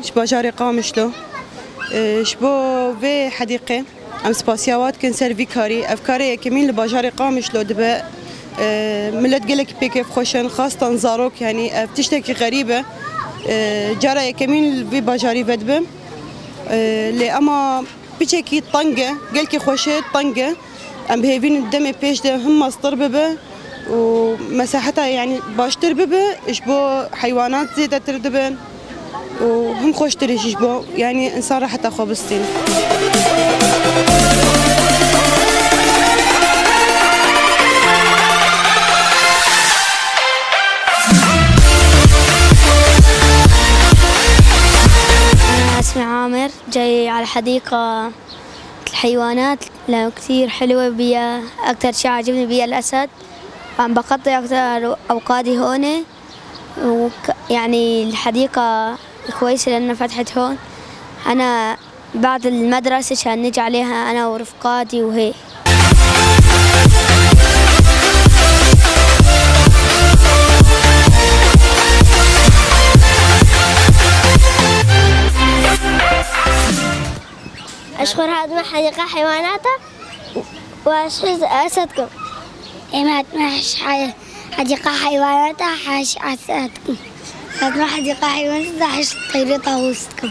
شباجاري قامشلو شبو في حديقة ام سباسياوات كن سيرفي كاري افكاري كمين لباجاري قامشلو دبا ملت قلك بيك خوشن خاصة زاروك يعني بتشتكي غريبة جارة كمين في باجاري فدبه لي اما بيشكي طنقة قلك خوشت طنقة ام بهيفين الدم بيش ده هم مصدر ببه ومساحتها يعني باشتر ببه اشبو حيوانات زيادة تردبن وهم خوش تريش اشبو يعني انسان راح تاخذ بالصين. أنا اسمي عامر جاي على حديقة الحيوانات لأنه كثير حلوة بيها أكثر شيء عجبني بيها الأسد عم بقضي أكثر أوقاتي هون يعني الحديقة كويسة لأنها فتحت هون أنا بعد المدرسة عشان نجي عليها أنا ورفقاتي وهيك. أشكر هذه حديقة حيواناتها وأشكر أسدكم. إما تمحش حديقة حيواناتها حاش أسدكم. هذه حديقة حيواناتها حاش طيري طاووسكم.